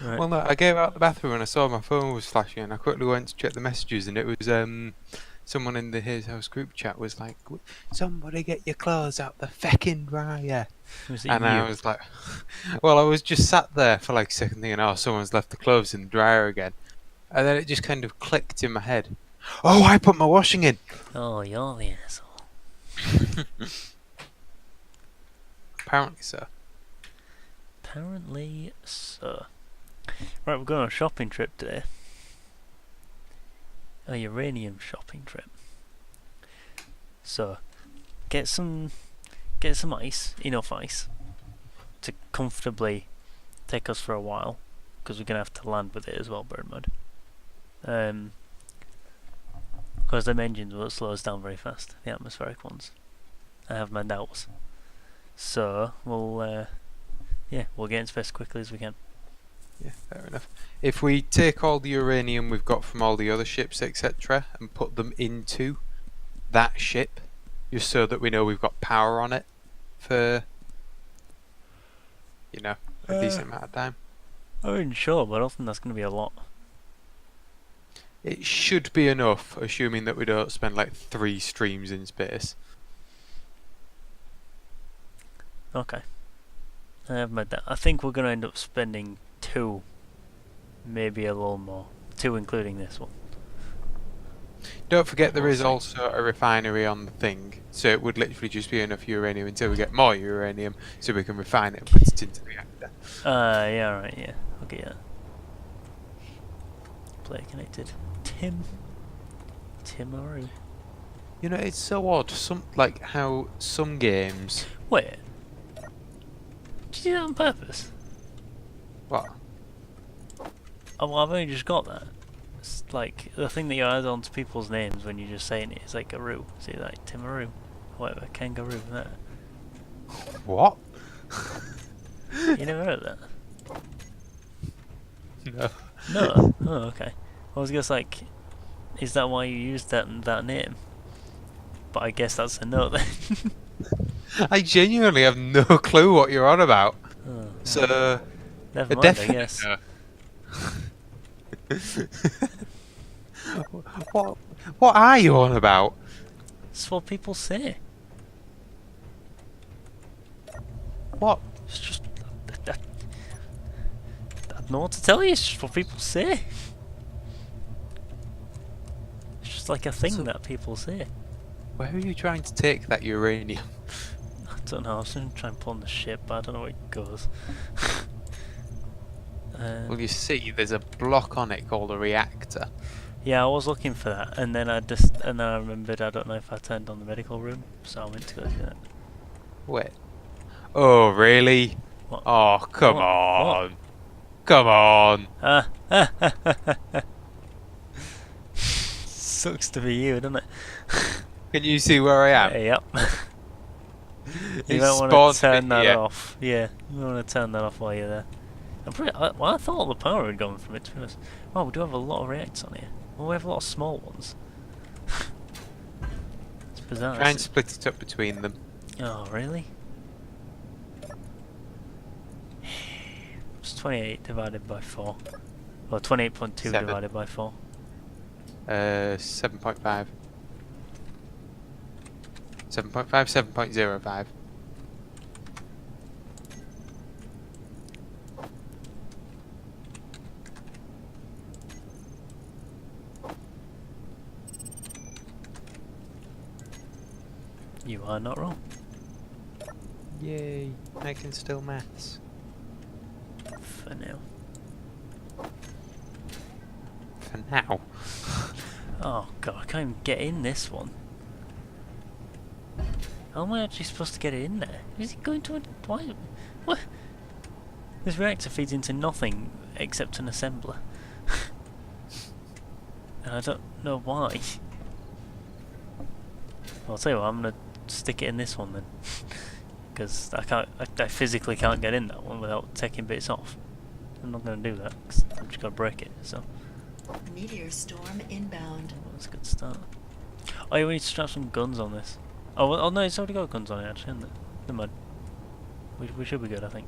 Right. Well, no, I came out the bathroom and I saw my phone was flashing, and I quickly went to check the messages, and it was someone in the His House group chat was like, "Somebody get your clothes out the feckin' dryer," Was it and I you? was like, "Well, I was just sat there for like a second thinking, oh, someone's left the clothes in the dryer again," and then it just kind of clicked in my head. Oh, I put my washing in. Oh, you're the asshole. Apparently so. Apparently so. Right, we're going on a shopping trip today. A uranium shopping trip. So, get some ice, enough ice, to comfortably take us for a while, because we're gonna have to land with it as well, bear in mind. Because them engines will slow us down very fast, the atmospheric ones. I have my doubts. So we'll get into space as quickly as we can. Yeah, fair enough. If we take all the uranium we've got from all the other ships, etc., and put them into that ship, just so that we know we've got power on it for, a decent amount of time. I'm not sure, but I don't think that's going to be a lot. It should be enough, assuming that we don't spend like 3 streams in space. Okay. I think we're going to end up spending 2, maybe a little more. 2 including this one. Don't forget there We'll is see. also a refinery on the thing, so it would literally just be enough uranium until we get more uranium, so we can refine it and put it into the reactor. Yeah, right, yeah. Okay, yeah. Player connected. Timaru. It's so odd. How some games. Wait. Did you do that on purpose? What? Oh, well, I've only just got that. It's like the thing that you add on to people's names when you're just saying it is like Garoo. See, like Timaru, whatever, kangaroo. That. What? You never heard of No. that? No. Oh, okay. I was just like, is that why you used that name? But I guess that's a no then. I genuinely have no clue what you're on about. Oh, So, never a mind, I definite guess. no. What are you on about? It's what people say. What? It's just. I don't know what to tell you, it's just what people say. It's just like a thing that people say. Where are you trying to take that uranium? I don't know, I was going to try and pull on the ship, but I don't know where it goes. Well, you see, there's a block on it called a reactor. Yeah, I was looking for that, and then I remembered I don't know if I turned on the medical room, so I went to go do that. Wait. Oh, really? What? Oh, come What? on. What? Come on. Sucks to be you, doesn't it? Can you see where I am? Yep. You It might want to spawned turn me that here. off. Yeah, you want to turn that off while you're there. I thought all the power had gone from it, to be honest. Oh, we do have a lot of reactors on here. Well, we have a lot of small ones. It's bizarre. Try and split it up between them. Oh, really? It's 28 divided by 4. Or 28.2 7. divided by 4. 7.5. 7.5, 7.05. You are not wrong. Yay, I can still maths. For now. For now. Oh god, I can't even get in this one. How am I actually supposed to get it in there? Is it going to a... Why? What? This reactor feeds into nothing except an assembler. And I don't know why. I'll tell you what, I'm gonna stick it in this one then. Because I physically can't get in that one without taking bits off. I'm not gonna do that, because I'm just gonna break it, so. Meteor storm inbound. Well, that's a good start. Oh yeah, we need to strap some guns on this. Oh, well, oh no, it's already got guns on it actually, hasn't it? Never mind. We should be good, I think.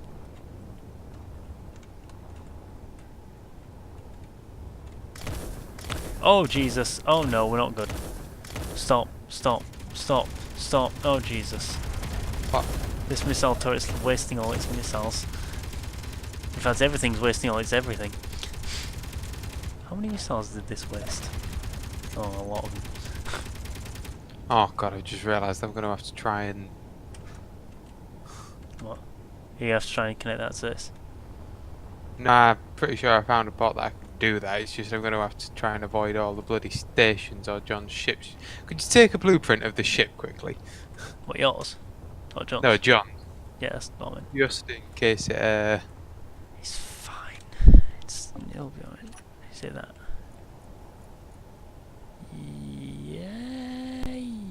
Oh Jesus! Oh no, we're not good. Stop! Stop! Stop! Stop! Oh Jesus! What? This missile turret's wasting all its missiles. In fact, everything's wasting all its everything. How many missiles did this waste? Oh, a lot of them. Oh god, I just realised I'm going to have to try and... What? You have to try and connect that to this. Nah, I'm pretty sure I found a bot that I can do that. It's just I'm going to have to try and avoid all the bloody stations or John's ships. Could you take a blueprint of the ship quickly? What, yours? Or John's? No, John. Yeah, that's not mine. Just in case it... It's fine. It'll be alright. Say that.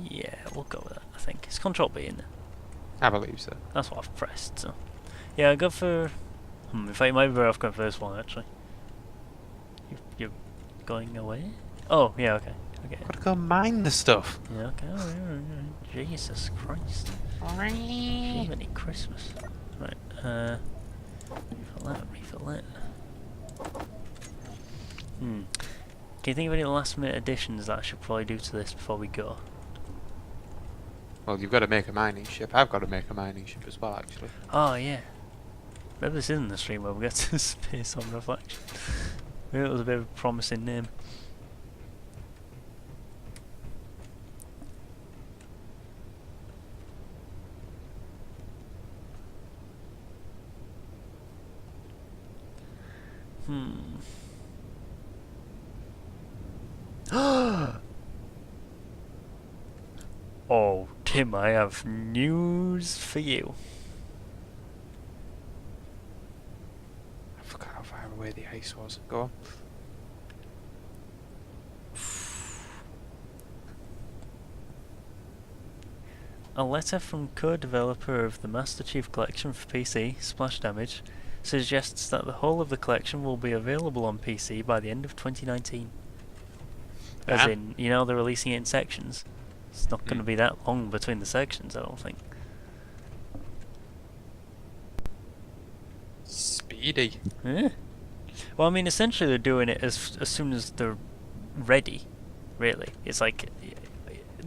Yeah, we'll go with that, I think. It's Control B, isn't it? I believe so. That's what I've pressed, so. Yeah, I'll go for... in fact, you might be better off going for this one, actually. You're going away? Oh, yeah, okay. Okay. Gotta go mine the stuff. Yeah, okay. Alright. Jesus Christ. Jiminy Christmas. Right, refill that. Can you think of any last minute additions that I should probably do to this before we go? Well, you've got to make a mining ship. I've got to make a mining ship as well, actually. Oh, yeah. Maybe this isn't the stream where we get to space on reflection. Maybe it was a bit of a promising name. Oh, Tim, I have news for you. I forgot how far away the ice was. Go on. A letter from co-developer of the Master Chief Collection for PC, Splash Damage, suggests that the whole of the collection will be available on PC by the end of 2019. As in, you know, they're releasing it in sections. It's not going to be that long between the sections, I don't think. Speedy. Yeah. Well, I mean, essentially they're doing it as soon as they're ready, really. It's like,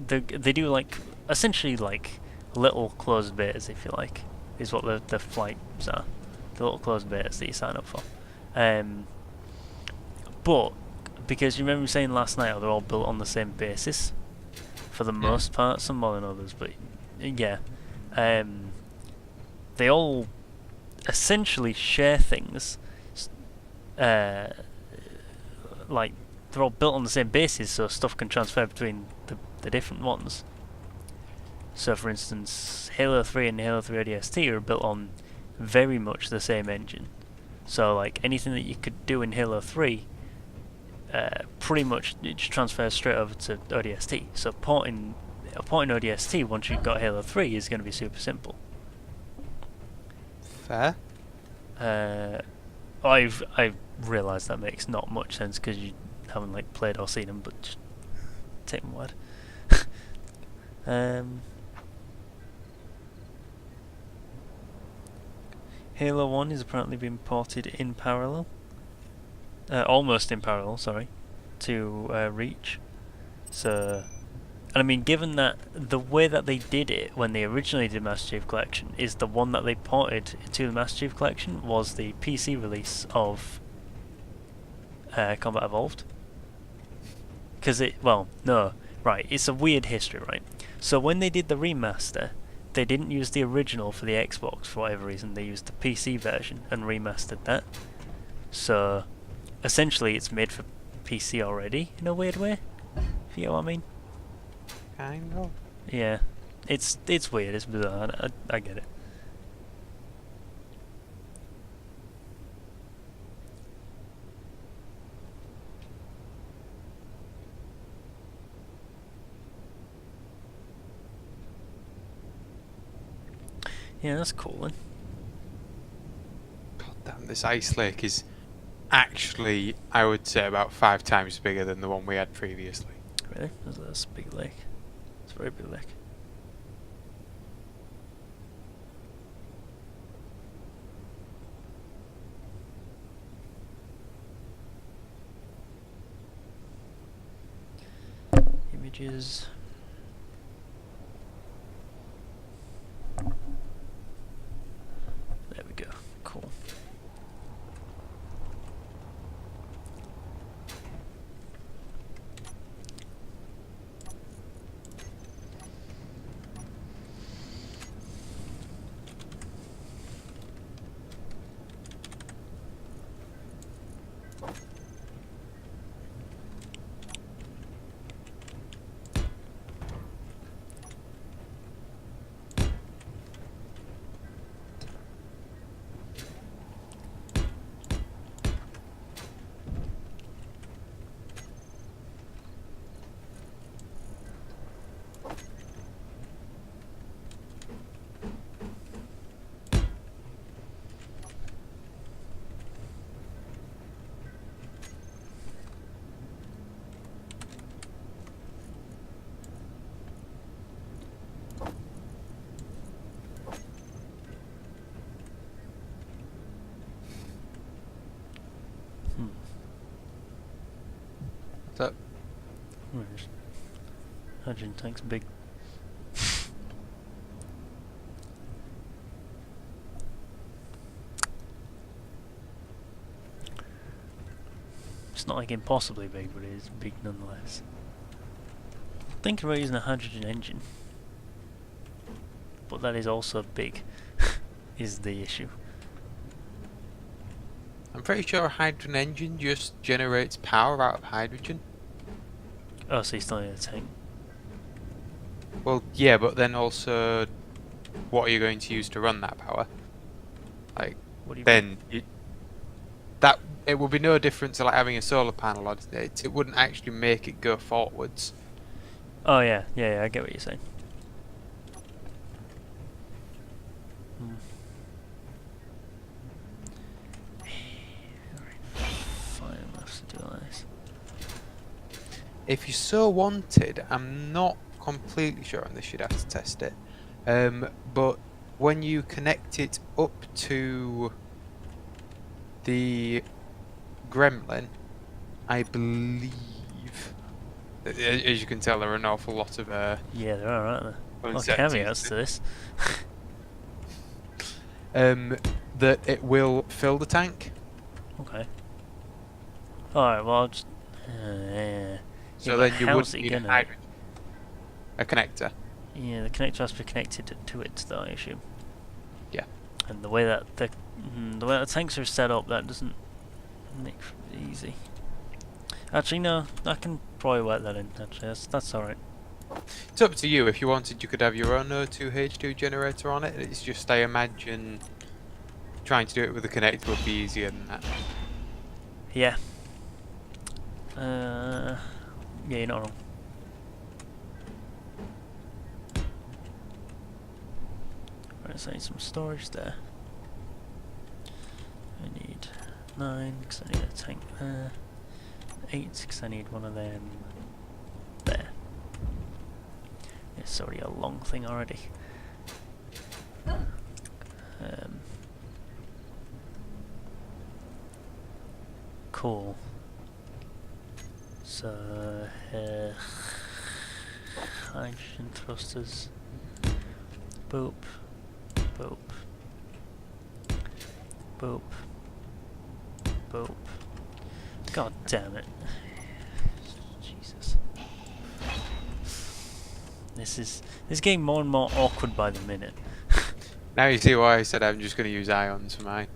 they do like, essentially like, little closed betas, if you like, is what the flights are. The little closed betas that you sign up for. But, because you remember me saying last night how they're all built on the same basis, for the most part, some more than others, but yeah. They all essentially share things, like, they're all built on the same basis, so stuff can transfer between the different ones. So for instance, Halo 3 and Halo 3 ODST are built on very much the same engine. So like anything that you could do in Halo 3, pretty much it just transfers straight over to ODST. So porting ODST once you've got Halo 3 is going to be super simple. Fair. I've realised that makes not much sense because you haven't like played or seen them, but just take my word. Halo 1 is apparently being ported in parallel, almost in parallel, sorry, to Reach. So, and I mean, given that the way that they did it when they originally did Master Chief Collection is the one that they ported to the Master Chief Collection was the PC release of Combat Evolved. Because it's a weird history, right? So when they did the remaster, they didn't use the original for the Xbox for whatever reason. They used the PC version and remastered that. So essentially, it's made for PC already in a weird way. If you get what I mean? Kind of. Yeah, it's weird. It's bizarre. I get it. Yeah, that's cool then. God damn, this ice lake is actually, I would say, about 5 times bigger than the one we had previously. Really? That's a big lake. It's a very big lake. images. There we go. Cool. What's up? Where's hydrogen tank's big? It's not like impossibly big, but it is big nonetheless. Thinking about using a hydrogen engine, but that is also big, is the issue. I'm pretty sure a hydrogen engine just generates power out of hydrogen. Oh, so you still need a tank. Well, yeah, but then also, what are you going to use to run that power? Like, What do you then it would be no different to like having a solar panel on it. It wouldn't actually make it go forwards. Oh yeah, yeah, I get what you're saying. Fine, we'll have to do this. If you so wanted, I'm not completely sure on this, you'd have to test it. But when you connect it up to the gremlin, I believe, as you can tell, there are an awful lot of Yeah, there are, aren't there? Well, uncertainties caveats to this. that it will fill the tank. Okay. Alright, well, I'll just... yeah. So Yeah, then but you how's wouldn't it need a gonna- hydrogen. A connector. Yeah, the connector has to be connected to it, though, I assume. Yeah. And the way that the way the tanks are set up, that doesn't make it easy. Actually, no, I can probably work that in. Actually, that's all right. It's up to you. If you wanted, you could have your own O2H2 generator on it. It's just, I imagine, trying to do it with a connector would be easier than that. Yeah. Yeah, you're not wrong. Right, so I need some storage there. I need 9 because I need a tank there. 8 because I need one of them there. It's already a long thing already. Cool. So, hydrogen thrusters. Boop. Boop. Boop. Boop. God damn it. Jesus. This getting more and more awkward by the minute. Now you see why I said I'm just going to use ions for mine.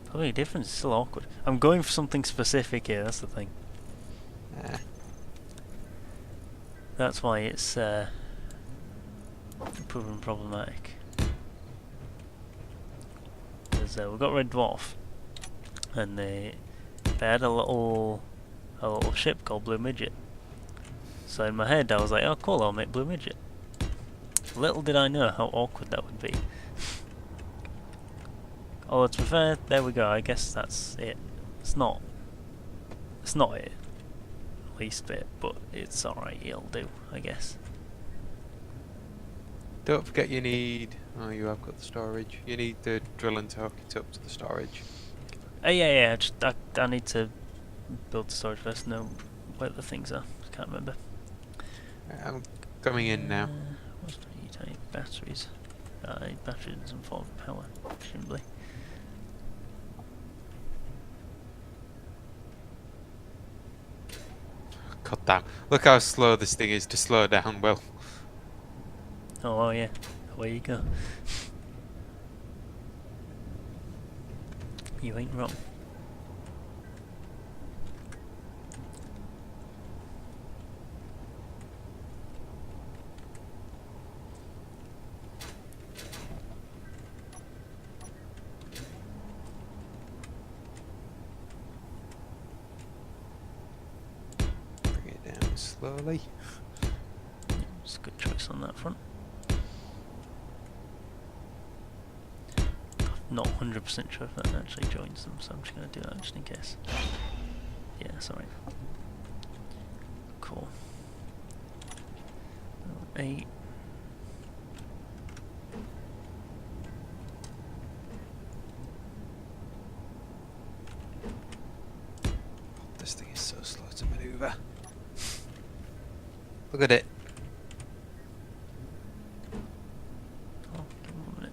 Probably different, it's still awkward. I'm going for something specific here, that's the thing. That's why it's proven problematic. Because we've got Red Dwarf, and they had a little ship called Blue Midget. So in my head I was like, oh cool, I'll make Blue Midget. Little did I know how awkward that would be. Although to be fair, there we go, I guess that's it. It's not it, least bit, but it's alright, it'll do, I guess. Don't forget you need... Oh, you have got the storage. You need the drilling to hook it up to the storage. Yeah, I need to build the storage first, know where the things are, I can't remember. I'm coming in now. What's the E-type? Batteries. Batteries and some form of power, presumably. God damn. Look how slow this thing is to slow down, Will. Oh yeah, away you go. You ain't wrong. Bring it down slowly. It's a good choice on that front. Not 100% sure if that actually joins them, so I'm just going to do that just in case. Yeah, sorry. Cool. 8. This thing is so slow to maneuver. Look at it. Oh, give me a minute.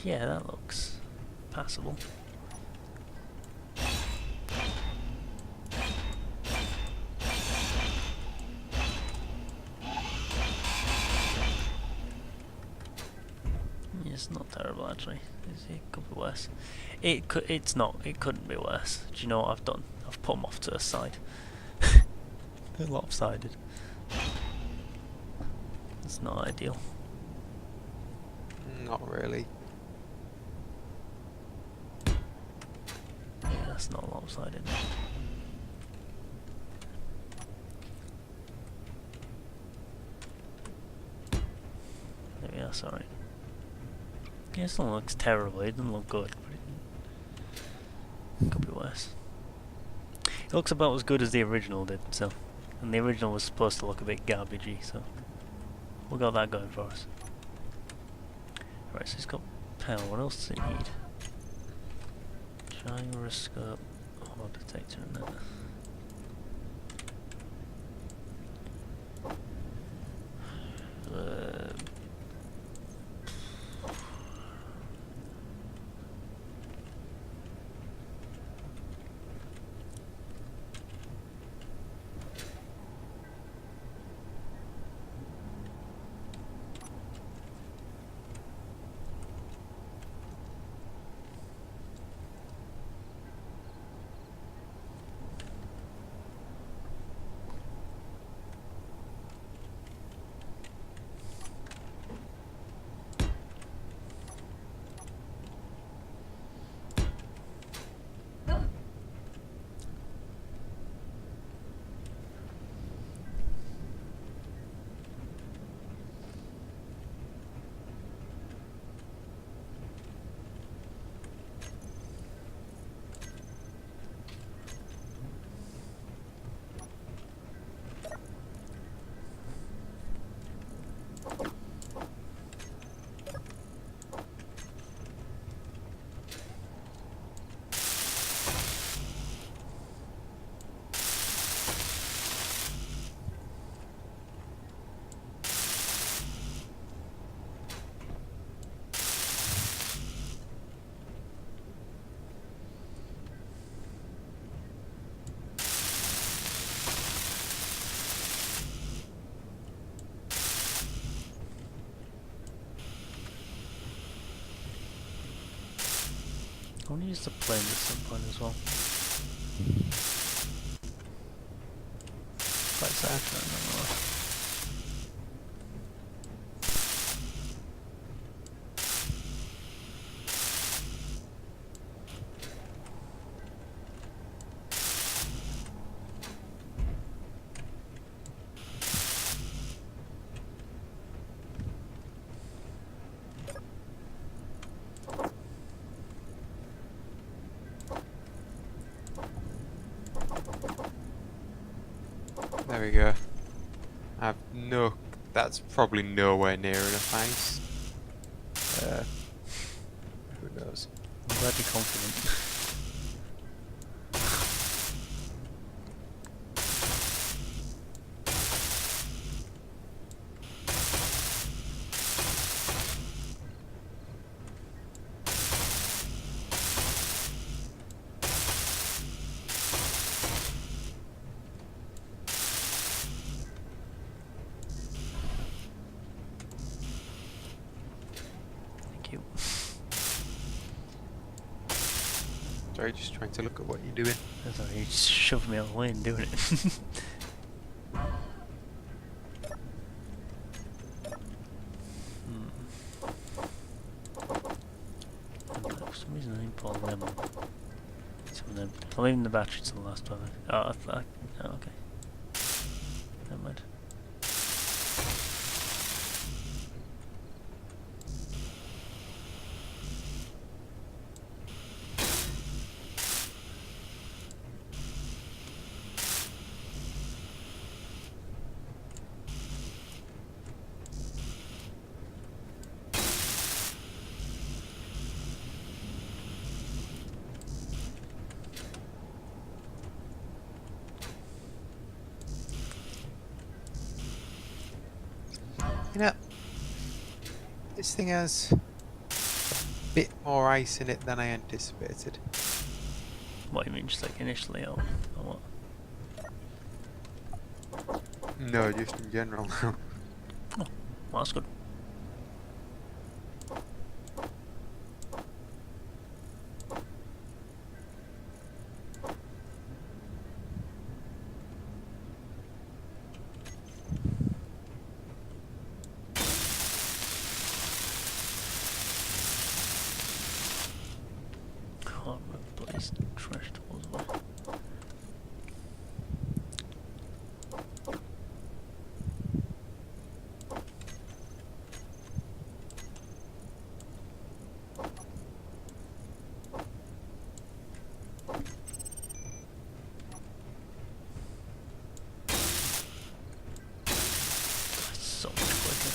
Yeah, that looks passable. It's not terrible actually. It could be worse. It's not. It couldn't be worse. Do you know what I've done? I've put them off to the side. They're lopsided. It's not ideal. Not really. Yeah, that's not lopsided. There we are. Sorry. Yeah, it still looks terrible. It doesn't look good, but it could be worse. It looks about as good as the original did, so. And the original was supposed to look a bit garbagey, so we got that going for us. Right, so it's got power. What else does it need? Gyroscope, or detector in that. I want to use the plane at some point as well. Quite sad, nonetheless. There we go. I've no. That's probably nowhere near enough ice. Who knows? I'm glad you're confident. Sorry, just trying to look at what you're doing. Sorry, you just shoved me out of the way and doing it. For some reason I didn't pull them. Some of them. I'm leaving the battery to the last one. Oh, oh, okay. Never mind. You know, this thing has a bit more ice in it than I anticipated. What do you mean, just like initially, or what? No, just in general. Oh, well, that's good. Can't replace trash tools away. That's so much quicker.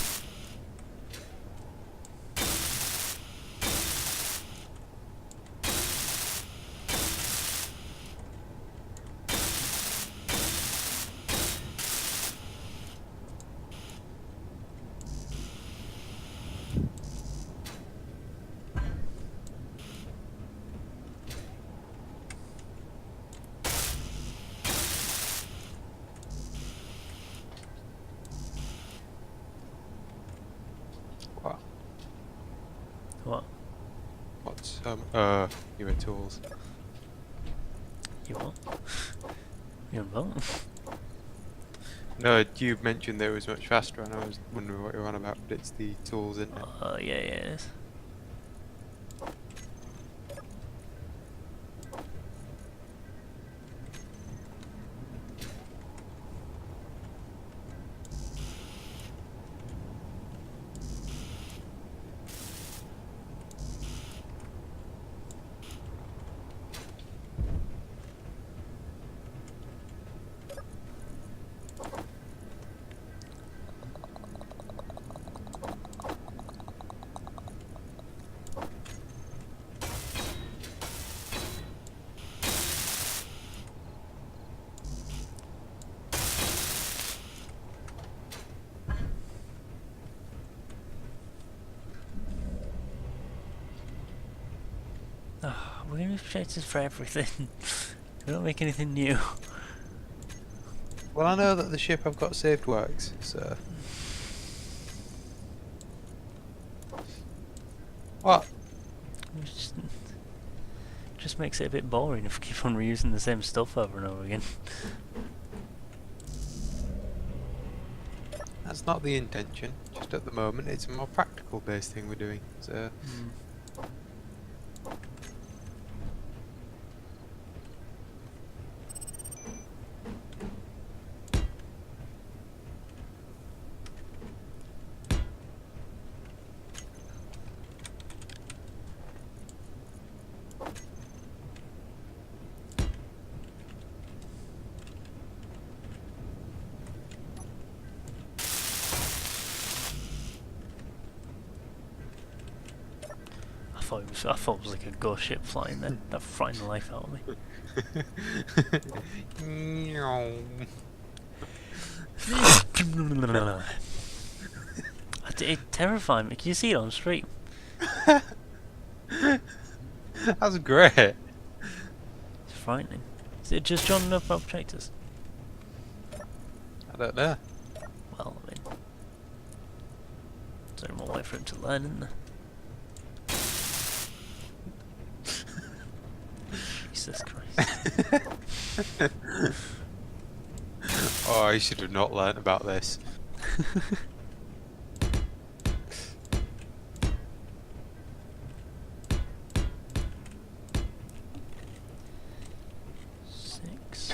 What? What? What's newer tools? You what? You what? No, you mentioned that it was much faster, and I was wondering what you're on about. But it's the tools, isn't it? Yeah, it is. Oh, we're gonna be projectors for everything. We don't make anything new. Well, I know that the ship I've got saved works, so. What? It just makes it a bit boring if we keep on reusing the same stuff over and over again. That's not the intention. Just at the moment, it's a more practical based thing we're doing. So. I thought it was like a ghost ship flying then. That frightened the life out of me. It terrified me. Can you see it on stream? That's great. It's frightening. Is it just John enough about projectors? I don't know. Well, I mean, there's only one way for him to learn, isn't there? Jesus Christ. Oh, I should have not learnt about this. Six.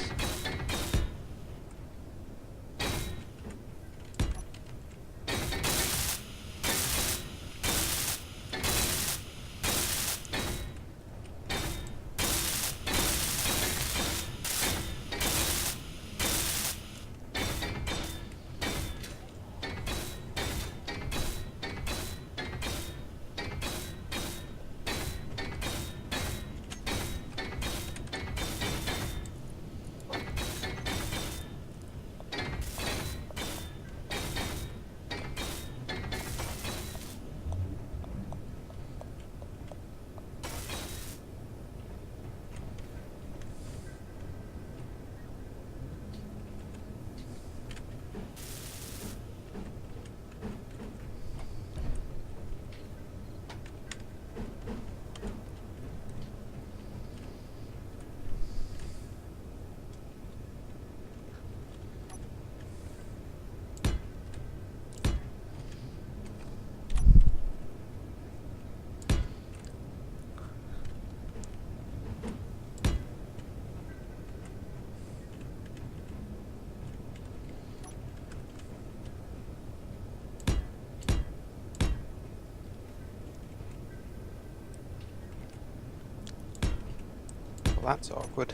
Well, that's awkward.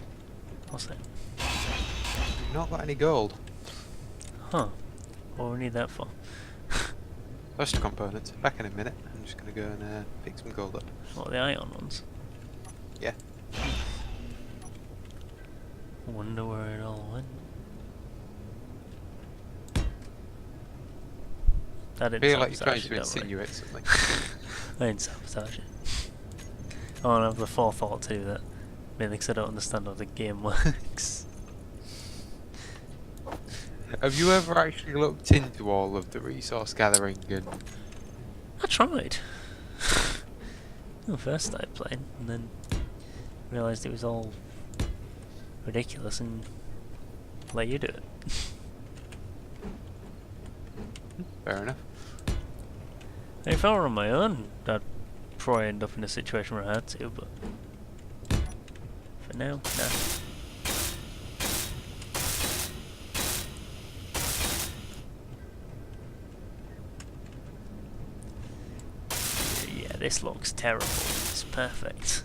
What's that? You've not got any gold. Huh. What do we need that for? Just components. Back in a minute. I'm just going to go and pick some gold up. What, the ion ones? Yeah. Wonder where it all went. I I didn't feel like you're trying sabotage to it, don't worry. insinuate something. I didn't sabotage it. I don't have the forethought to do that. Mainly because I don't understand how the game works. Have you ever actually looked into all of the resource gathering and... I tried. When I first started playing, and then realised it was all ridiculous and let you do it. Fair enough. If I were on my own, I'd probably end up in a situation where I had to, but for now, nah. Yeah, this looks terrible. It's perfect.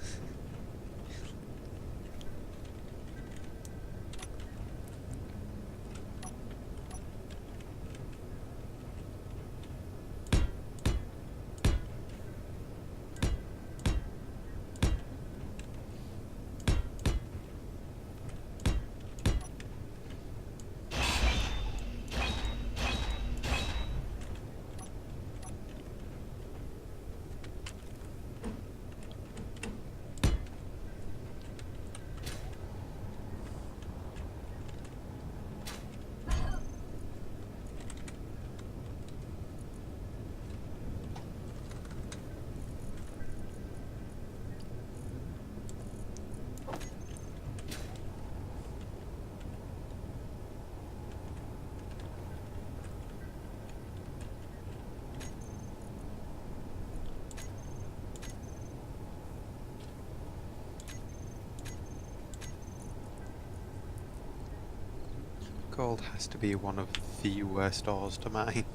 Gold has to be one of the worst ores to mine.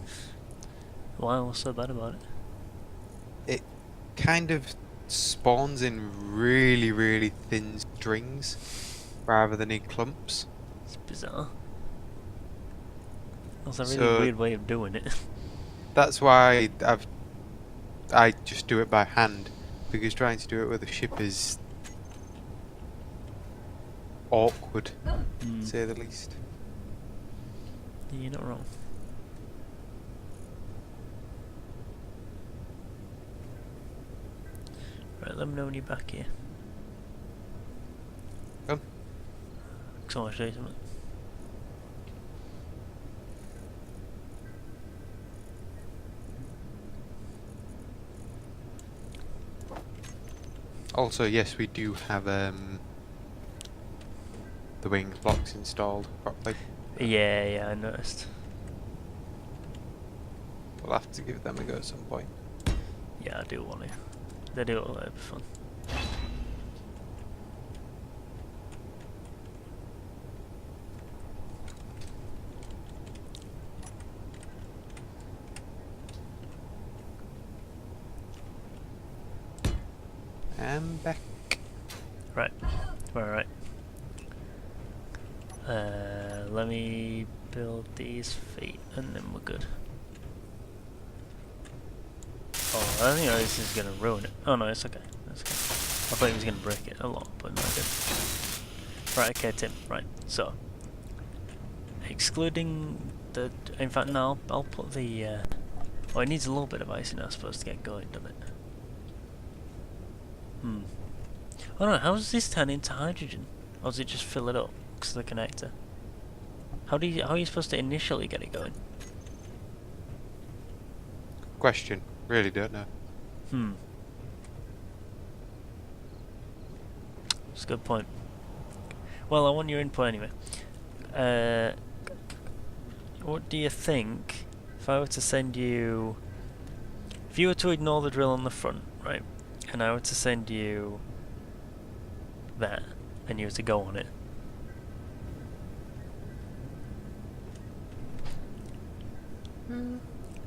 Why was so bad about it? It kind of spawns in really, really thin strings rather than in clumps. It's bizarre. That's a really So- weird way of doing it. That's why I just do it by hand, because trying to do it with a ship is awkward, to say the least. You're not wrong. Right, let me know when you're back here. Come. Cause I want to show you something. Also, yes, we do have the wing blocks installed properly. Yeah, I noticed. We'll have to give them a go at some point. Yeah, I do want to. They do it, it'll be fun. And back. Right, we're alright. Let me build these feet and then we're good. Oh, I think this is gonna ruin it. Oh no, it's okay. That's okay. I thought he was gonna break it a lot, but no, I didn't. Right, okay, Tim. Right, so excluding the. In fact, no, I'll put the. Oh, it needs a little bit of icing, I suppose, to get going, doesn't it? Oh no, how does this turn into hydrogen? Or does it just fill it up because of the connector? How are you supposed to initially get it going? Question. Really don't know. That's a good point. Well, I want your input anyway. What do you think if I were to send you... If you were to ignore the drill on the front, right, and I were to send you that, and you were to go on it,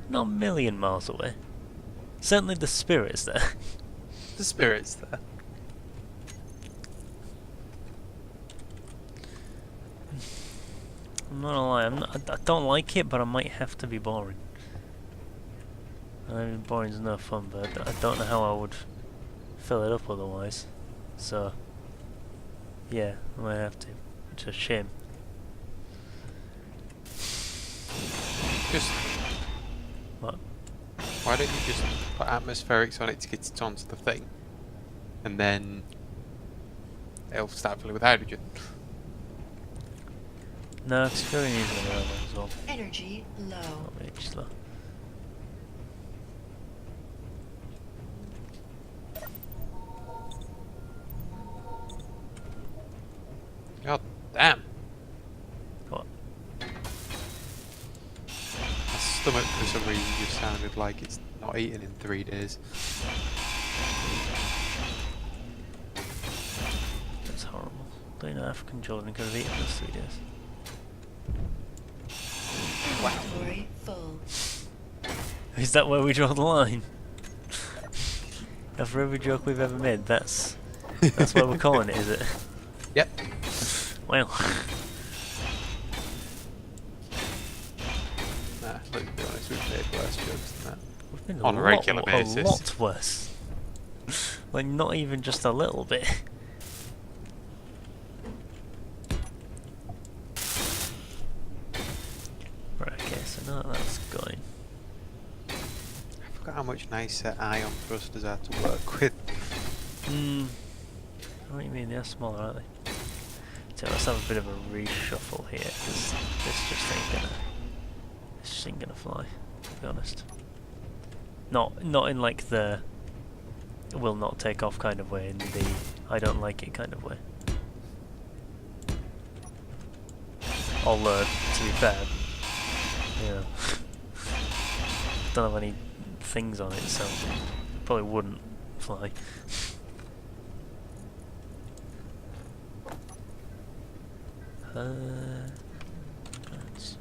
not a million miles away. Certainly the spirit's there. The spirit's there. I'm not gonna lie, I don't like it, but I might have to be boring. I mean, boring's no fun, but I don't know how I would fill it up otherwise. So, yeah, I might have to. It's a shame. Just What? why don't you just put atmospherics on it to get it onto the thing, and then it'll start filling with hydrogen. No, it's very easy around as well. Energy low. Not very slow. God damn! What? My stomach for some reason just sounded like it's not eaten in 3 days. That's horrible. Don't know African children could have eaten this 3 days. Inventory full. Is that where we draw the line? After every joke we've ever made, that's what we're calling it, is it? Yep. Well. Nah, let's be honest, we've made worse jokes than that. We've been On a regular basis. A lot worse. Like, not even just a little bit. Right, okay, so now that's going. I forgot how much nicer ion thrusters are to work with. What do you mean? They're smaller, aren't they? So let's have a bit of a reshuffle here, because this just ain't gonna fly, to be honest. Not in like the will not take off kind of way, in the I don't like it kind of way. Although, to be fair, yeah, don't have any things on it, so probably wouldn't fly. Let's see.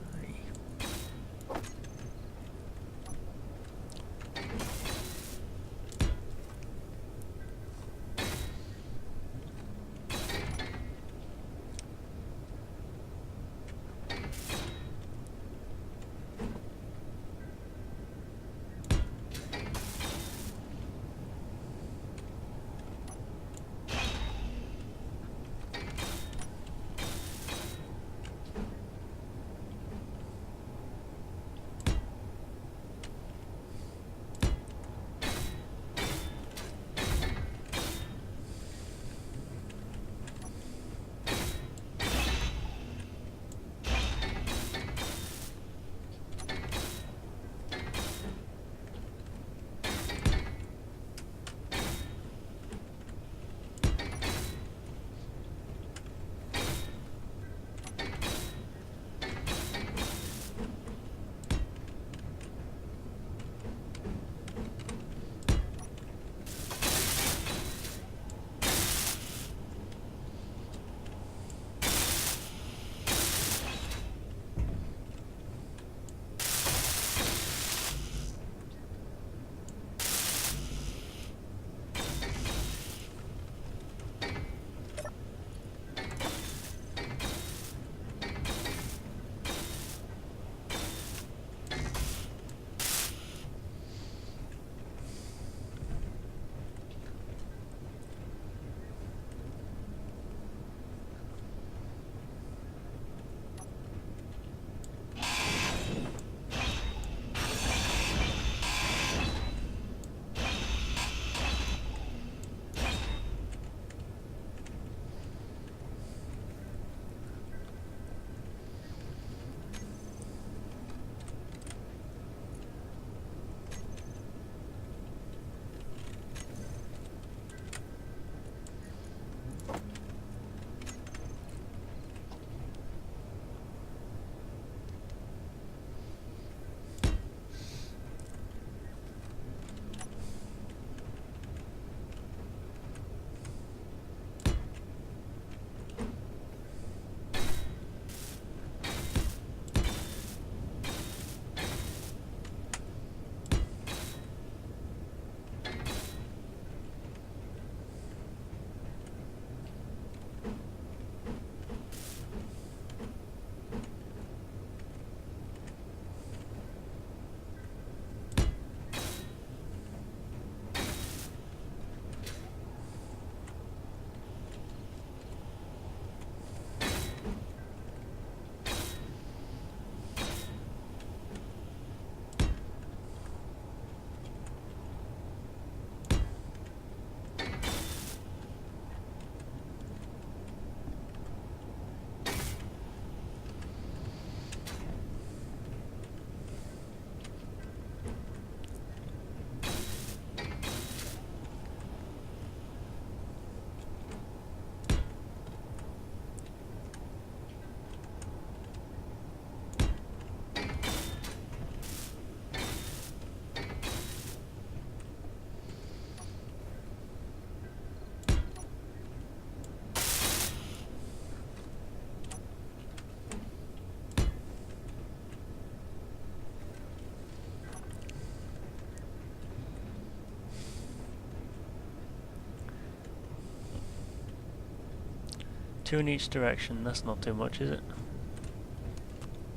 2 in each direction, that's not too much, is it?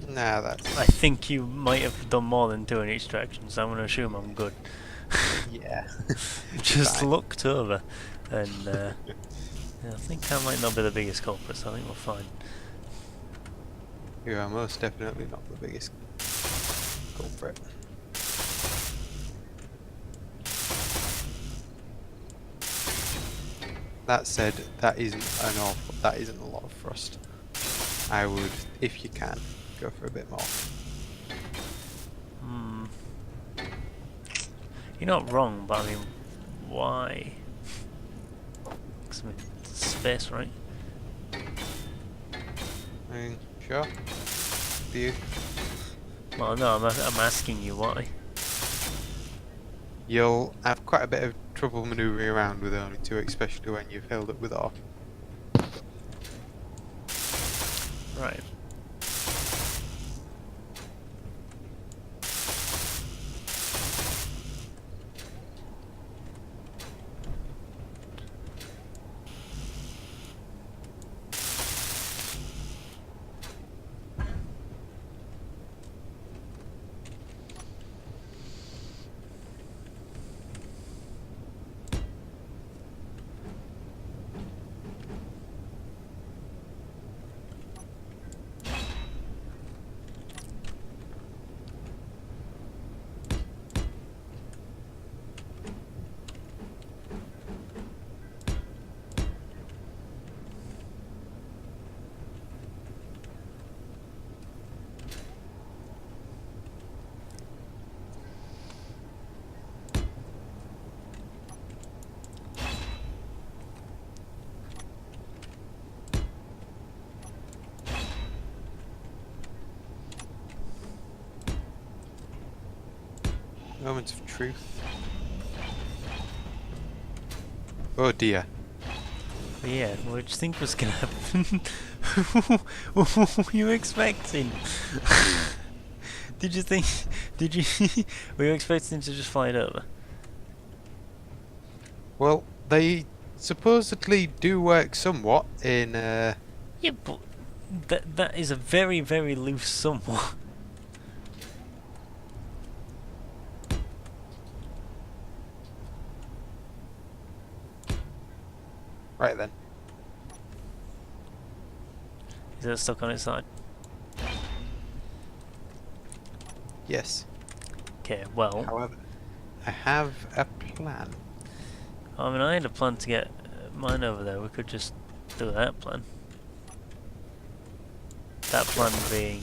Nah, that's... I think you might have done more than 2 in each direction, so I'm going to assume I'm good. Yeah. Just Fine. looked over, and yeah, I think I might not be the biggest culprit, so I think we're fine. You are most definitely not the biggest culprit. That said, that isn't a lot of thrust. I would, if you can, go for a bit more. Hmm. You're not wrong, but I mean, why? 'Cause I mean, it's space, right? I mean, sure. Do you? Well, no, I'm asking you why. You'll have quite a bit of trouble manoeuvring around with only 2, especially when you've held up with R. Right. Moments of truth. Oh dear. But yeah, what did you think was gonna happen? What were you expecting? Did you think? Did you? Were you expecting to just fly it over? Well, they supposedly do work somewhat in, Yeah, but that is a very very loose somewhat. Right then. Is it stuck on its side? Yes. Okay, well, However, I have a plan. I mean, I had a plan to get mine over there. We could just do that plan. That plan being,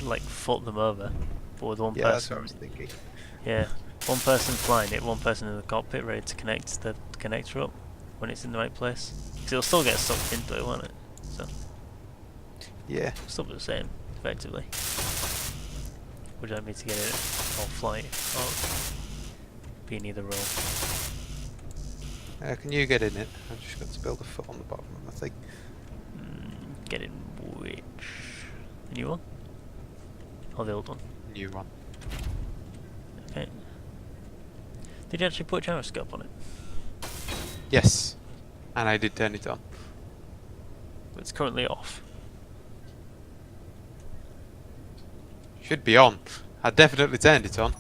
like, foot them over, but with one Yeah, that's what I person. was thinking. Yeah, one person flying it, one person in the cockpit ready to connect the connector up when it's in the right place. 'Cause it'll still get sucked into it, won't it? So, Yeah. it'll still be the same, effectively. Would you like me to get it or fly it? Or be in either role? Can you get in it? I've just got to build a foot on the bottom of my thing. Get in which? The new one? Or the old one? New one. Okay. Did you actually put a gyroscope on it? Yes. And I did turn it on. It's currently off. Should be on. I definitely turned it on.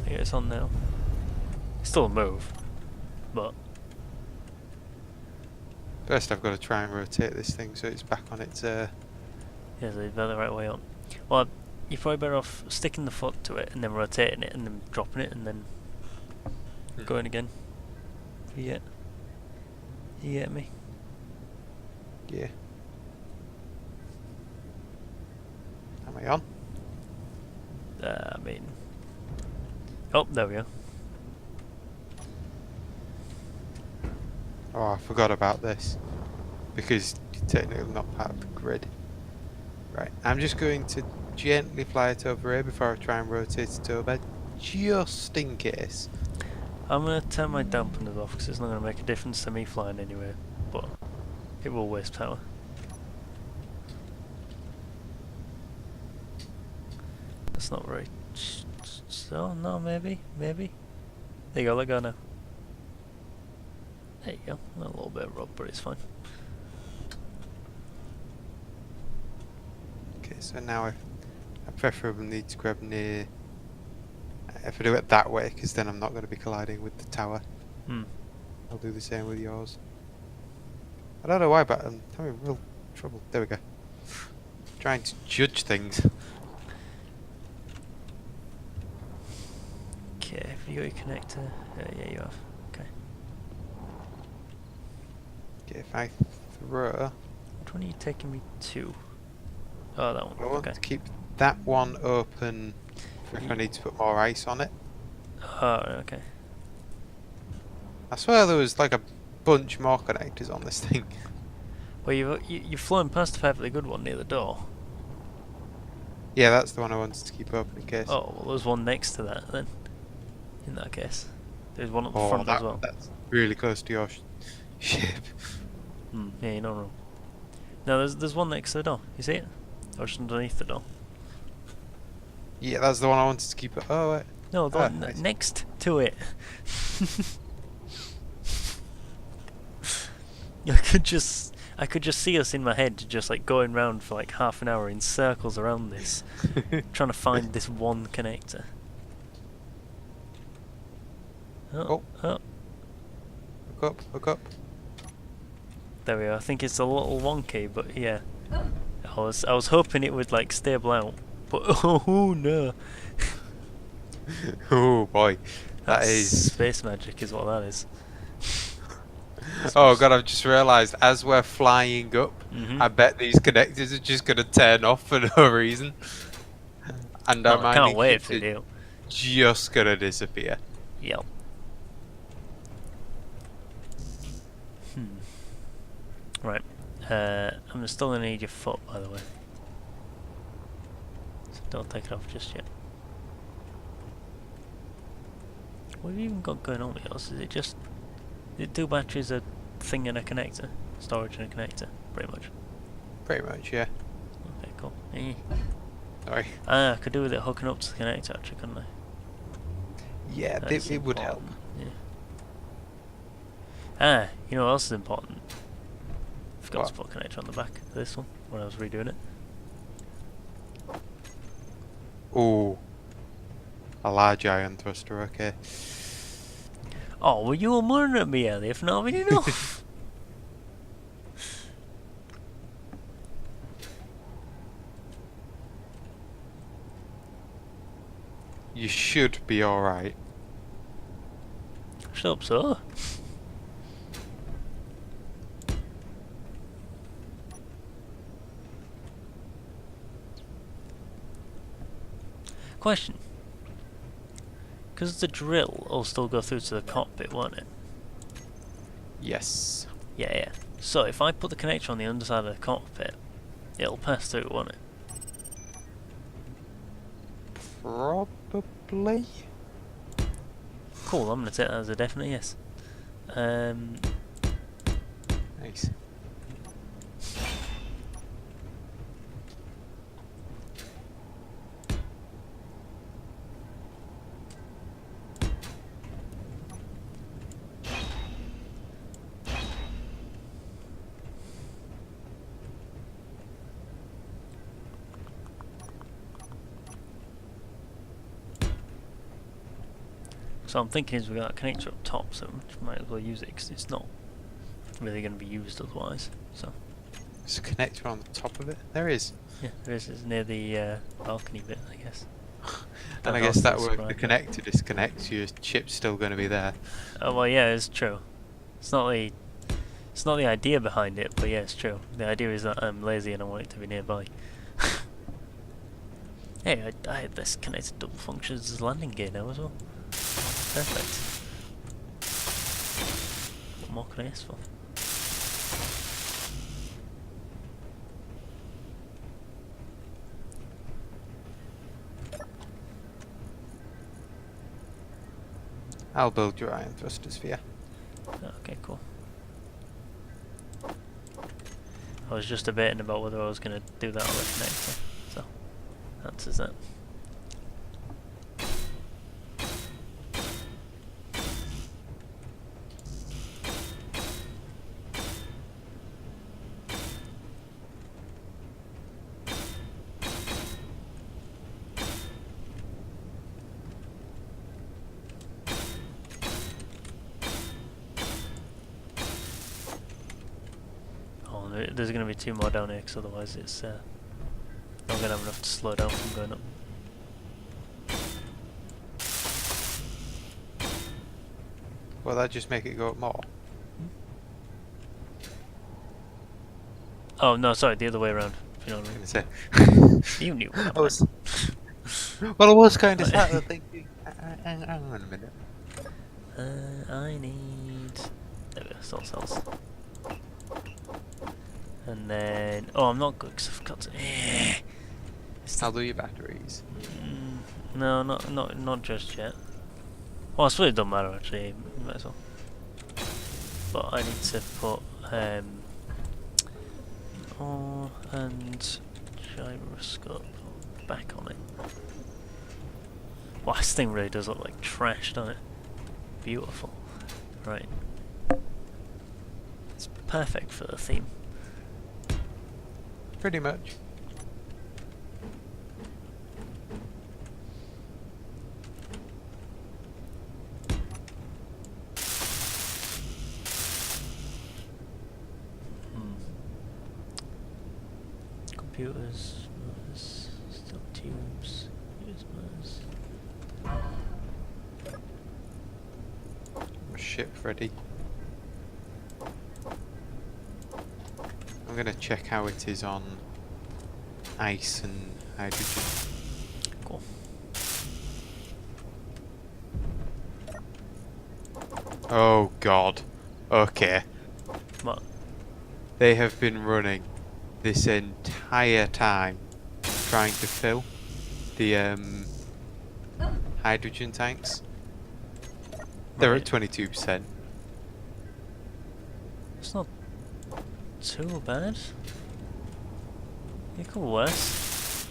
Yeah, it's on now. It's still a move, but First I've got to try and rotate this thing so it's back on its... yeah, so you've got the right way up. Well, you're probably better off sticking the foot to it and then rotating it and then dropping it and then going again. Yeah. You get me? Yeah. Am I on? I mean... Oh, there we go. Oh, I forgot about this. Because you're technically not part of the grid. Right, I'm just going to gently fly it over here before I try and rotate it over, just in case. I'm going to turn my dampeners off because it's not going to make a difference to me flying anywhere, but it will waste power. That's not right. So, no, maybe. There you go, let go now. There you go. A little bit of rub, but it's fine. Okay, so now I preferably need to grab near. If I do it that way, because then I'm not going to be colliding with the tower. Hmm. I'll do the same with yours. I don't know why, but I'm having real trouble. There we go. Trying to judge things. Okay, have you got your connector? Yeah, you have. Okay. Okay, if I throw, Which one are you taking me to? Oh, that one. I want Okay. to keep that one open for if I need to put more ice on it. Oh, okay. I swear there was like a bunch more connectors on this thing. Well, you've flown past a perfectly good one near the door. Yeah, that's the one I wanted to keep open in case. Oh, well, there's one next to that then. In that case, there's one at the Oh, front as well. that's really close to your ship. Yeah, you're not wrong. No, there's one next to the door. You see it? Or just underneath the door? Yeah, that's the one I wanted to keep. Oh, wait. No, the Ah, one nice. next to it. I could just see us in my head, just like going round for like half an hour in circles around this, trying to find this one connector. Oh. Oh, Look up. there we are. I think it's a little wonky, but yeah. I was hoping it would like stable out, but oh no. Oh boy, that That's is. space magic, is what that is. Oh god, I've just realised as we're flying up, I bet these connectors are just gonna turn off for no reason, and Well, our I can't mining wait ships for are you. just gonna disappear. Yep. Right. I'm still gonna need your foot, by the way. So don't take it off just yet. What have you even got going on with yours? Is it just... Is it 2 batteries, a thing and a connector? Storage and a connector, pretty much. Pretty much, yeah. Okay, cool. Sorry. I could do with it hooking up to the connector actually, couldn't I? Yeah, That's it would help. important, yeah. You know what else is important? Forgot to What? put a connector on the back of this one when I was redoing it. Ooh. A large iron thruster, okay. Oh, well, you were mourning at me earlier for not having enough. You should be alright. Shut up, sir. Question. Because the drill will still go through to the cockpit, won't it? Yes. Yeah. So if I put the connector on the underside of the cockpit, it'll pass through, won't it? Probably. Cool, I'm going to take that as a definite yes. Nice. So I'm thinking is we got a connector up top, so we might as well use it because it's not really going to be used otherwise. So There's a connector on the top of it. There is. yeah, there is. It's near the balcony bit, I guess. And I guess that way, if the connector disconnects, your chip's still going to be there. Oh well, yeah, it's true. It's not the idea behind it, but yeah, it's true. The idea is that I'm lazy and I want it to be nearby. Hey, I had this connected double functions as landing gear now as well. Perfect. What more can I ask for? I'll build your iron thrusters for you. Okay, cool. I was just debating about whether I was going to do that on the connector, so answers that. There's going to be 2 more down here, because otherwise it's not going to have enough to slow down from going up. Well, that just make it go up more. Oh no, sorry, the other way around. If you know what I I mean. was gonna say. You knew what I I meant. was, well, I was kind of sat there thinking, hang on a minute. I need... There we go, soul cells. And then... Oh, I'm not good because I forgot to... I'll do your batteries. No, not just yet. Well, I suppose it doesn't matter actually, might as well. But I need to put... ore and gyroscope back on it. Wow, this thing really does look like trash, doesn't it? Beautiful. Right. It's perfect for the theme. Pretty much. Computers, still tubes, computers, Ship ready. I'm gonna check how it is on ice and hydrogen. Cool. Oh god. Okay. What? They have been running this entire time trying to fill the hydrogen tanks. They're at 22%. It's not too bad. It could be worse.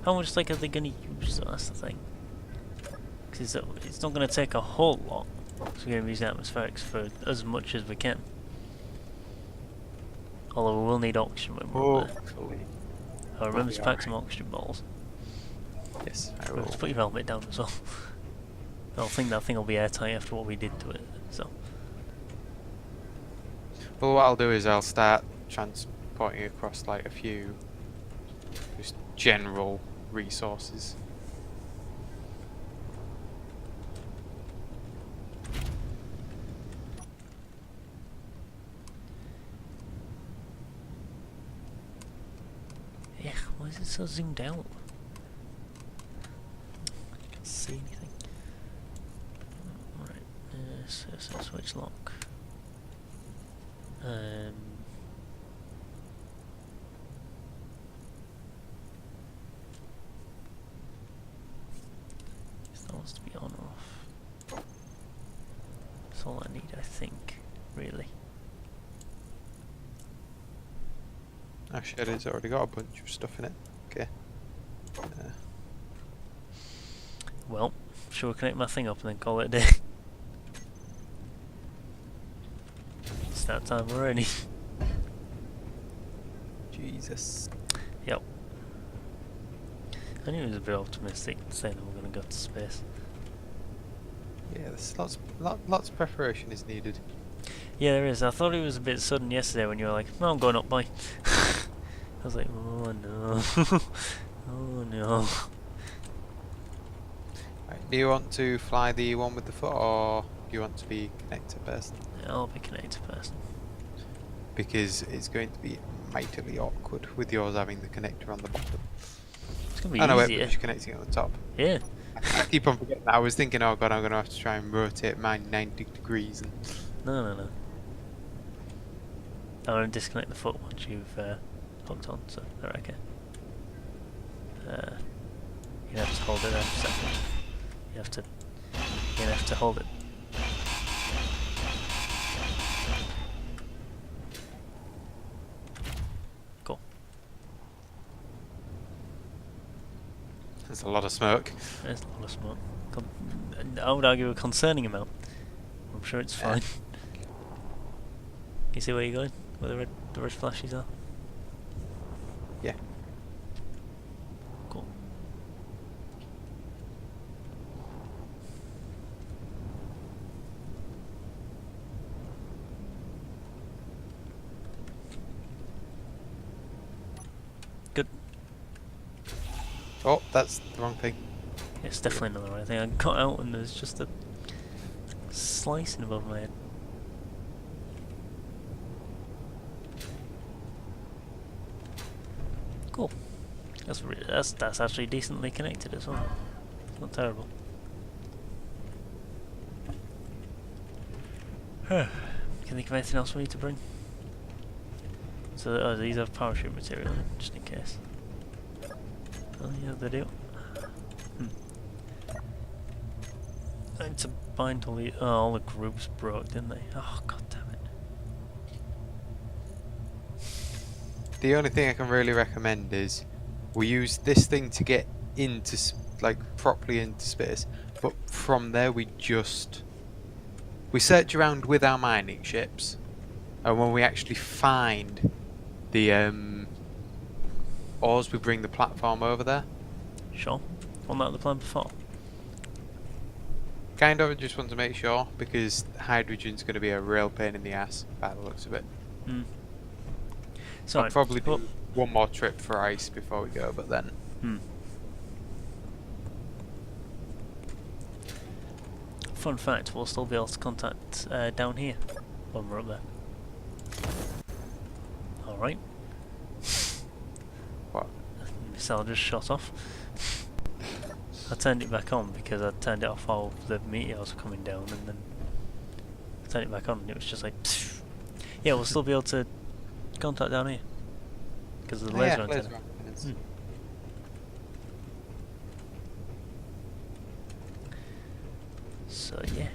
How much like are they gonna use though? That's the thing. Because it's not gonna take a whole lot. So we're gonna use atmospherics for as much as we can. Although we will need oxygen when we're up there. Hopefully. Oh, remember be to pack alright. some oxygen balls. Yes, I Remember will. to put your helmet down as well. I don't think that thing will be airtight after what we did to it. So Well, what I'll do is I'll start transporting across like a few just general resources. yeah, why is it so zoomed out? I can't see anything. Right, so switch lock. That wants to be on or off. That's all I need, I think, really. Actually, it's already got a bunch of stuff in it. Okay. Well, shall we connect my thing up and then call it a day? It's that time already. Jesus. Yep. I knew it was a bit optimistic saying that we're going to go to space. Yeah, there's lots of preparation is needed. Yeah, there is. I thought it was a bit sudden yesterday when you were like, no, I'm going up, bye. I was like, oh no. Oh no. Right, do you want to fly the one with the foot, or do you want to be connected person? I'll be connected person. Because it's going to be mightily awkward with yours having the connector on the bottom. It's going to be Oh no, wait, easier. but you're connecting it on the top. Yeah. I keep on forgetting that. I was thinking, oh god, I'm going to have to try and rotate mine 90 degrees. And No. I'm going to disconnect the foot once you've hooked on, so alright, okay. You have to hold it there for a second. You're gonna have to hold it. Cool. there's a lot of smoke. There's a lot of smoke. I would argue a concerning amount. I'm sure it's fine. You see where you're going? Where the red flashes are? Yeah. Cool. Good. Oh, that's the wrong thing. It's definitely not the right thing. I got out and there's just a slicing above my head. Cool. That's actually decently connected as well. It's not terrible. Can you think of anything else we need to bring? So these have parachute material in, just in case. Oh yeah, they do. I need to bind all the groups broke, didn't they? Oh god damn it. The only thing I can really recommend is we use this thing to get into properly into space, but from there we search around with our mining ships, and when we actually find the ores, we bring the platform over there. Sure. Wasn't that the plan before? Kind of, I just want to make sure, because hydrogen's going to be a real pain in the ass by the looks of it. So I'll probably do one more trip for ice before we go, but then. Fun fact, we'll still be able to contact down here when we're up there. Alright. What? Missile just shot off. I turned it back on because I turned it off while the meteors were coming down, and then I turned it back on and it was just like psh. Yeah, we'll still be able to contact down here because of the laser antenna. So yeah.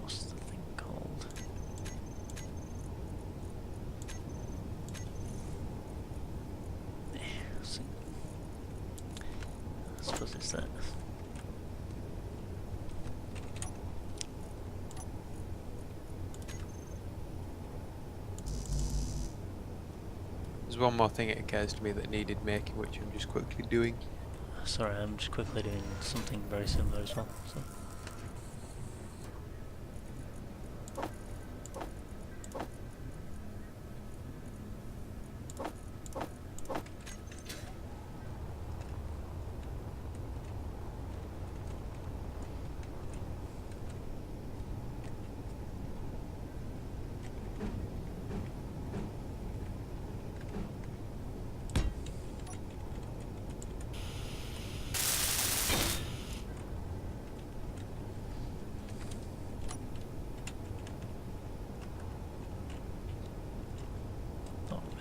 What's the thing called? I suppose it's that. There's one more thing it occurs to me that needed making, which I'm just quickly doing. Sorry, I'm just quickly doing something very similar as well. So.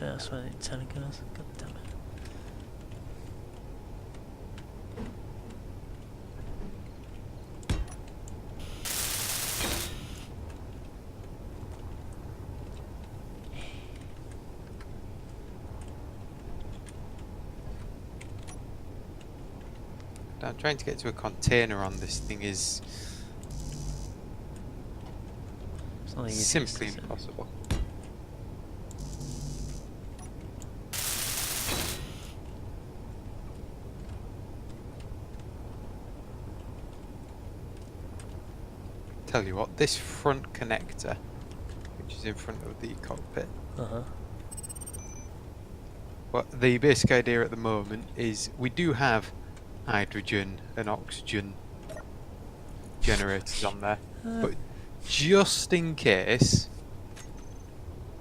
Yeah, that's where the antenna goes. God damn it. I'm trying to get to a container on this thing is It's not the easiest, simply is it? impossible. Tell you what, this front connector, which is in front of the cockpit, what the basic idea at the moment is we do have hydrogen and oxygen generators on there, but just in case.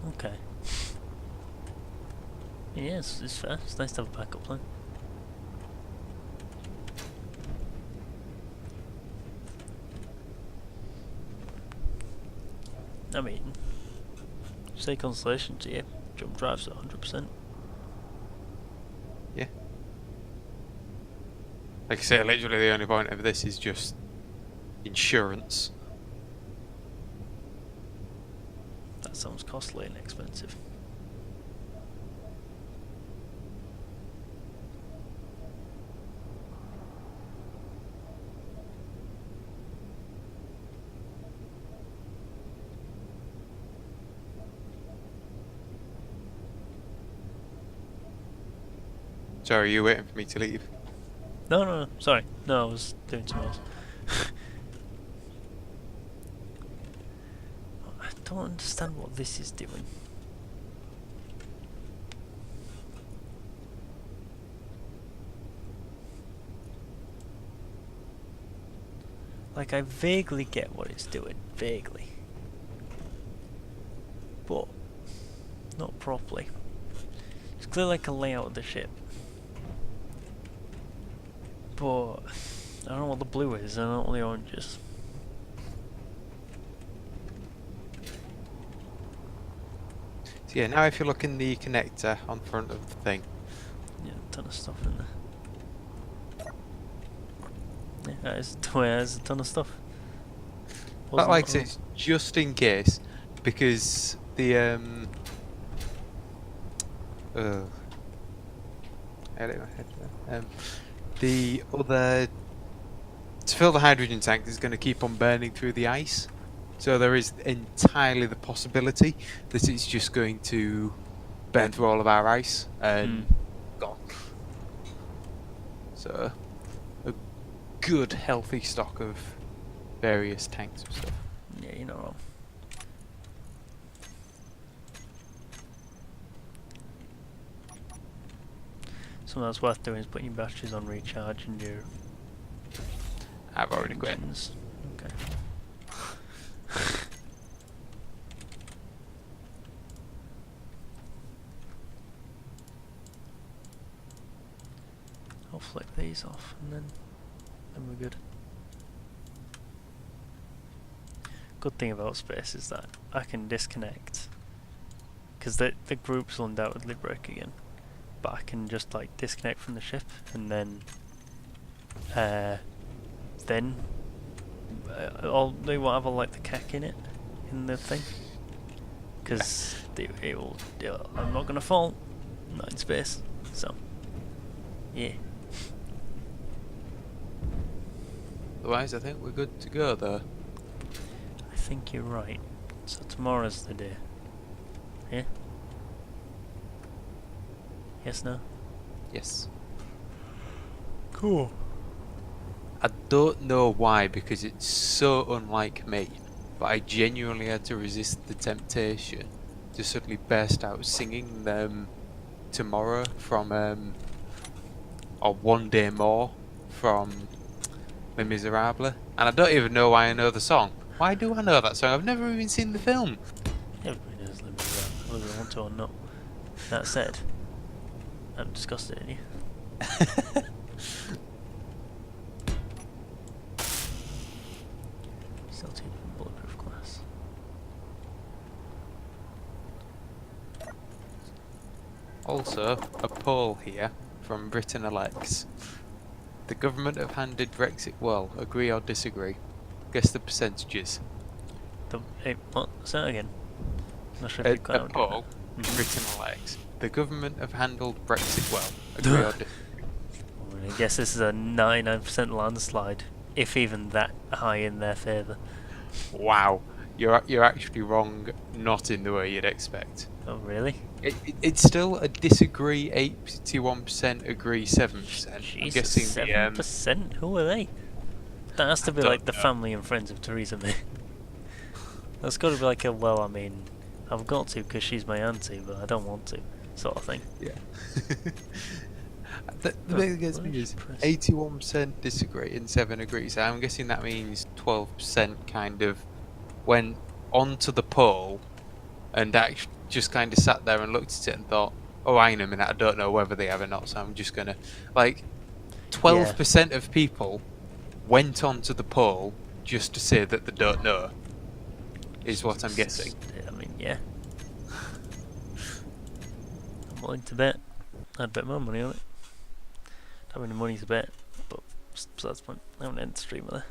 Okay. Yeah, it's fair. It's nice to have a backup plan. I mean, say Constellation to you, jump drives at 100%. Yeah. Like I say, literally the only point of this is just insurance. That sounds costly and expensive. Sorry, are you waiting for me to leave? No, sorry. No, I was doing something else. don't understand what this is doing. Like, I vaguely get what it's doing, vaguely. But not properly. It's clearly like a layout of the ship. But I don't know what the blue is, I don't know what the orange is. So yeah, now if you look in the connector on front of the thing, Yeah, a ton of stuff in there. Yeah, there's a ton of stuff. but like I Wasn't- say, it's just in case, because the I had it in my head there. The other, to fill the hydrogen tank is going to keep on burning through the ice, so there is entirely the possibility that it's just going to burn through all of our ice and gone. So a good healthy stock of various tanks and stuff. Yeah, you're not wrong. Something that's worth doing is putting your batteries on recharge and your I've already quit. engines. Okay. I'll flick these off and then we're good. Good thing about space is that I can disconnect, because the groups will undoubtedly break again, but I can just like disconnect from the ship and then all they won't have all like the kek in it in the thing, because I'm not gonna fall, not in space, so yeah. Otherwise, I think we're good to go though. I think you're right. So tomorrow's the day. Yeah? Yes, no? Yes. Cool. I don't know why, because it's so unlike me, but I genuinely had to resist the temptation to suddenly burst out singing tomorrow from or One Day More from Les Miserables, and I don't even know why I know the song. Why do I know that song? I've never even seen the film. Everybody knows limits of that, whether they want to or not. That said, I haven't discussed it in here. Still too bulletproof glass. Also, a poll here from Britain Elects. The government have handed Brexit well. Agree or disagree? Guess the percentages. What? Say that again. Not sure if you've got A it. poll. Britain Elects. The government have handled Brexit well. Agree or disagree? I guess this is a 99% landslide, if even that high in their favour. Wow, you're actually wrong. Not in the way you'd expect. Oh, really? It's still a disagree 81%, agree 7%. I'm Jesus, guessing 7%? Who are they? That has to I be don't like the know. family and friends of Theresa May. That's got to be like a, well, I mean, I've got to because she's my auntie, but I don't want to, sort of thing. Yeah. The thing that gets me is 81% disagree and 7 agree. So I'm guessing that means 12% kind of went onto the poll and actually just kind of sat there and looked at it and thought, oh, hang on a minute, I don't know whether they have or not, so I'm just going to... Like, 12% of people went onto the poll just to say that they don't know, is what I'm guessing. I mean, yeah. I'm willing to bet. I'd bet more money on it. Don't have any money to bet, but so that's the point. I haven't ended the stream with it.